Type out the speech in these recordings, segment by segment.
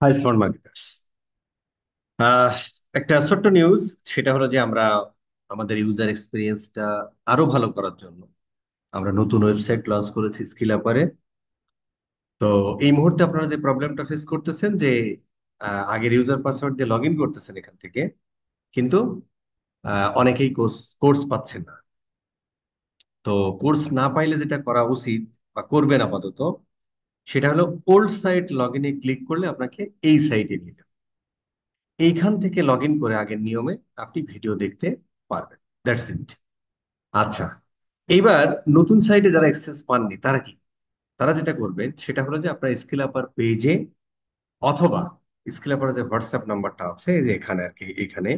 High smart marketers. আহ একটা ছোট্ট news, সেটা হলো যে আমরা আমাদের ইউজার এক্সপিরিয়েন্সটা আরো ভালো করার জন্য আমরা নতুন ওয়েবসাইট লঞ্চ করেছি স্কিল আপারে। তো এই মুহূর্তে আপনারা যে প্রবলেমটা ফেস করতেছেন যে আগের ইউজার পাসওয়ার্ড দিয়ে লগ ইন করতেছেন এখান থেকে, কিন্তু অনেকেই কোর্স কোর্স পাচ্ছেন না। তো কোর্স না পাইলে যেটা করা উচিত বা করবেন আপাতত, সেটা হলো ওল্ড সাইট লগ ইনে ক্লিক করলে আপনাকে এই সাইটে নিয়ে যাবে। এইখান থেকে লগ ইন করে আগের নিয়মে আপনি ভিডিও দেখতে পারবেন। That's it. আচ্ছা, এইবার নতুন সাইটে যারা অ্যাক্সেস পাননি তারা কি, তারা যেটা করবেন সেটা হলো যে আপনার স্কিল আপার পেজে অথবা স্কিল আপার যে হোয়াটসঅ্যাপ নাম্বারটা আছে, এই যে এখানে আর কি, এখানে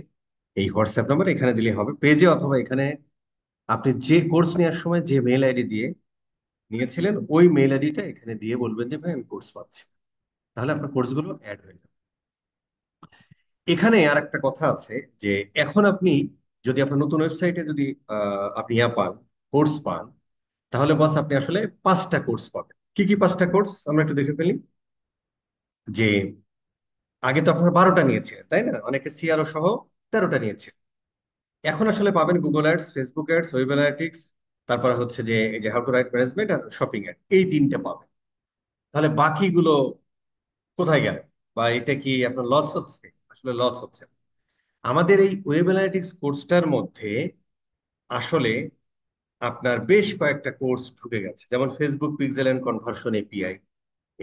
এই হোয়াটসঅ্যাপ নাম্বার এখানে দিলে হবে পেজে, অথবা এখানে আপনি যে কোর্স নেওয়ার সময় যে মেল আইডি দিয়ে নিয়েছিলেন ওই মেল আইডিটা এখানে দিয়ে বলবেন যে ভাই আমি কোর্স পাচ্ছি। তাহলে আপনার কোর্সগুলো অ্যাড হয়ে যাবে। এখানে আর একটা কথা আছে যে এখন আপনি যদি আপনার নতুন ওয়েবসাইটে যদি আপনি পান, কোর্স পান, তাহলে বস আপনি আসলে 5টা কোর্স পাবেন। কি কি 5টা কোর্স আমরা একটু দেখে ফেলি। যে আগে তো আপনারা 12টা নিয়েছিলেন তাই না, অনেকে সিআরও সহ 13টা নিয়েছে। এখন আসলে পাবেন Google ads, Facebook ads, web analytics, তারপরে হচ্ছে যে এই যে হাউ টু রাইট ম্যানেজমেন্ট আর শপিং অ্যাড, এই 3টে পাবেন। তাহলে বাকিগুলো কোথায় গেল? বা এটা কি আপনার লস হচ্ছে? আসলে লস হচ্ছে না। আমাদের এই ওয়েব অ্যানালিটিক্স কোর্সটার মধ্যে আসলে আপনার বেশ কয়েকটা কোর্স ঢুকে গেছে, যেমন Facebook pixel and conversion API,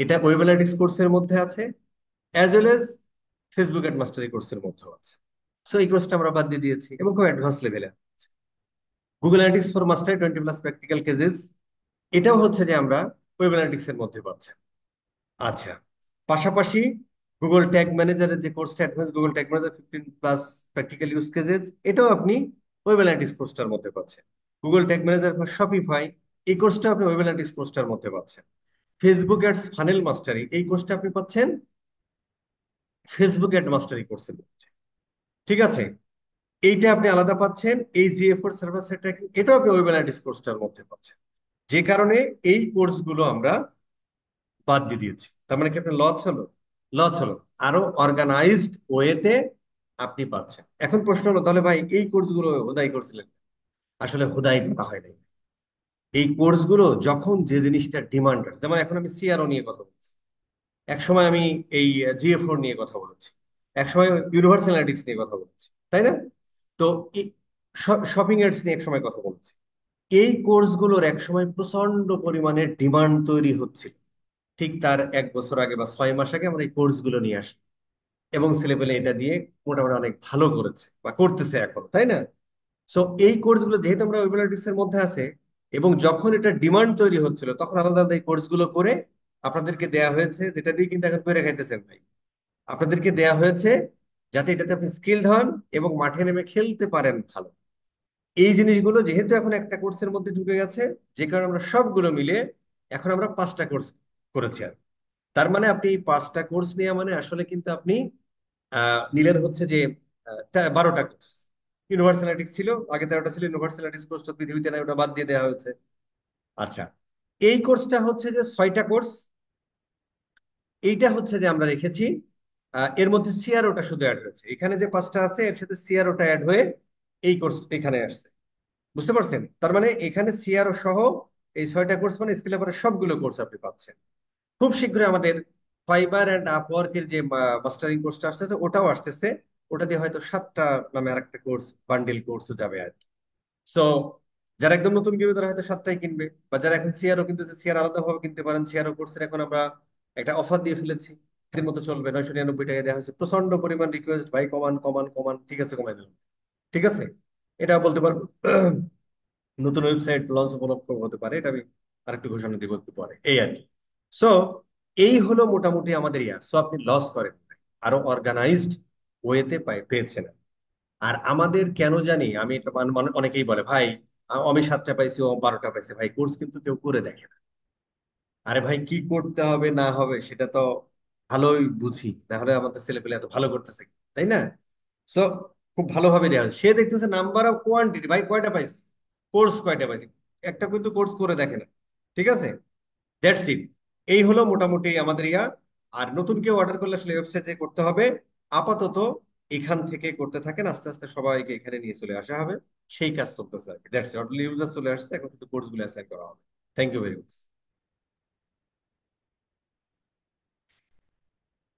এটা ওয়েব অ্যানালিটিক্স কোর্সের মধ্যে আছে, as well as Facebook ad mastery কোর্সের মধ্যেও আছে। সো এই কোর্সটা আমরা বাদ দিয়ে দিয়েছি এবং খুব অ্যাডভান্স লেভেলে আছে। Google analytics for Mashrafe 20+ practical cases, এটাও হচ্ছে যে আমরা ওয়েব অ্যানালিটিক্স এর মধ্যে পাচ্ছি। আচ্ছা, পাশাপাশি গুগল ট্যাগ ম্যানেজারের যে কোর্সটা advance Google tag manager 15+ practical use cases, এটাও আপনি ওয়েব অ্যানালিটিক্স কোর্সটার মধ্যে পাচ্ছেন। Google tag manager for Shopify, এই কোর্সটা আপনি ওয়েব অ্যানালিটিক্স কোর্সটার মধ্যে পাচ্ছেন। ফেসবুক অ্যাডস ফানেল মাস্টারি, এই কোর্সটা আপনি পাচ্ছেন ফেসবুক অ্যাড মাস্টারি কোর্সের মধ্যে। ঠিক আছে, এইটা আপনি আলাদা পাচ্ছেন। এই জিএফোর সার্ভার সাইড ট্র্যাকিং, এটাও আপনি ওয়েব অ্যানালিটিক্স কোর্সটার মধ্যে পাচ্ছেন। যে কারণে এই কোর্সগুলো আমরা বাদ দিয়ে দিয়েছি। তার মানে কি আপনার লস হলো? লস হলো। আরো অর্গানাইজড ওয়েতে আপনি পাচ্ছেন। এখন প্রশ্ন হলো, তাহলে ভাই এই কোর্সগুলো হোদাই করছিলেন? আসলে হোদাই করা হয় নাই। এই কোর্সগুলো যখন যে জিনিসটা ডিমান্ড, যেমন এখন আমি সিআরও নিয়ে কথা বলছি, এক সময় আমি এই জিএফওর নিয়ে কথা বলেছি, এক সময় ইউনিভার্সাল অ্যানালিটিক্স নিয়ে কথা বলেছি, তাই না? তো শপিং এডস নিয়ে এক সময় কথা বলেছি। এই কোর্সগুলোর এক সময় প্রচন্ড পরিমাণে ডিমান্ড তৈরি হচ্ছিল। ঠিক তার 1 বছর আগে বা 6 মাস আগে আমরা এই কোর্সগুলো নিয়ে আসি, এবং ছেলেপেলে এটা দিয়ে মোটামুটি অনেক ভালো করেছে বা করতেছে এখন, তাই না? সো এই কোর্সগুলো যেহেতু আমরা ওয়েব এর মধ্যে আছে, এবং যখন এটা ডিমান্ড তৈরি হচ্ছিল তখন আলাদা আলাদা এই কোর্সগুলো করে আপনাদেরকে দেয়া হয়েছে, যেটা দিয়ে কিন্তু এখন করে খাইতেছেন ভাই। আপনাদেরকে দেয়া হয়েছে যাতে এটাতে আপনি স্কিলড হন এবং মাঠে নেমে খেলতে পারেন ভালো। এই জিনিসগুলো যেহেতু এখন একটা কোর্সের মধ্যে ঢুকে গেছে, যে কারণে আমরা সবগুলো মিলে এখন আমরা 5টা কোর্স করেছি। আর তার মানে আপনি এই 5টা কোর্স নিয়ে মানে আসলে কিন্তু আপনি নিলেন হচ্ছে যে 12টা কোর্স। ইউনিভার্সালিটিক্স ছিল আগে, 13টা ছিল। ইউনিভার্সালিটিক্স কোর্স তো পৃথিবীতে নাই, ওটা বাদ দিয়ে দেওয়া হয়েছে। আচ্ছা, এই কোর্সটা হচ্ছে যে 6টা কোর্স। এইটা হচ্ছে যে আমরা রেখেছি, এর মধ্যে সিআরওটা শুধু অ্যাড হয়েছে। এখানে যে 5টা আছে এর সাথে সিআরওটা অ্যাড হয়ে এই কোর্স এখানে আসছে। বুঝতে পারছেন? তার মানে এখানে সিআরও সহ এই 6টা কোর্স মানে স্কিল আপারের সবগুলো কোর্স আপনি পাচ্ছেন। খুব শীঘ্রই আমাদের ফাইবার অ্যান্ড আপওয়ার্কের যে মাস্টারিং কোর্সটা আসতেছে ওটাও আসতেছে। ওটা দিয়ে হয়তো 7টা নামে আরেকটা কোর্স, বান্ডিল কোর্স যাবে আর কি। সো যারা একদম নতুন কিনবে তারা হয়তো 7টাই কিনবে, বা যারা এখন সিআরও কিনতেছে সিআর আলাদা ভাবে কিনতে পারেন। সিআরও কোর্সের এখন আমরা একটা অফার দিয়ে ফেলেছি, এর মতো চলবে, 999 টাকা দেওয়া হয়েছে। প্রচন্ড পরিমাণ রিকোয়েস্ট, ভাই কমান কমান কমান, ঠিক আছে কমাই দিলাম। ঠিক আছে, এটা বলতে পারবো নতুন ওয়েবসাইট লঞ্চ উপলক্ষ হতে পারে, এটা আমি আরেকটু ঘোষণা দিব একটু পরে, এই আর কি। সো এই হলো মোটামুটি আমাদের ইয়ার। সো আপনি লস করেন নাই, আরো অর্গানাইজড ওয়েতে পেয়েছেন। আর আমাদের কেন জানি, আমি এটা অনেকেই বলে ভাই আমি 7টা পাইছি, ও 12টা পাইছে। ভাই কোর্স কিন্তু কেউ করে দেখে না। আরে ভাই কি করতে হবে না হবে সেটা তো ভালোই বুঝি, না হলে আমাদের ছেলেপেলে এত ভালো করতেছে কি, তাই না? সো খুব ভালোভাবে দেওয়া হয়। সে দেখতেছে নাম্বার অফ কোয়ান্টিটি, ভাই কয়টা পাইছি, কোর্স কয়টা পাইছি, একটা কিন্তু কোর্স করে দেখে না। ঠিক আছে, দ্যাটস ইট। এই হলো মোটামুটি আমাদের ইয়া। আর নতুন কেউ অর্ডার করলে আসলে ওয়েবসাইট থেকে করতে হবে। আপাতত এখান থেকে করতে থাকেন, আস্তে আস্তে সবাইকে এখানে নিয়ে চলে আসা হবে। সেই কাজ চলতেছে আর কি। দ্যাটস অল, ইউজার চলে আসছে, এখন কিন্তু কোর্স গুলো অ্যাসাইন করা হবে। Thank you very much.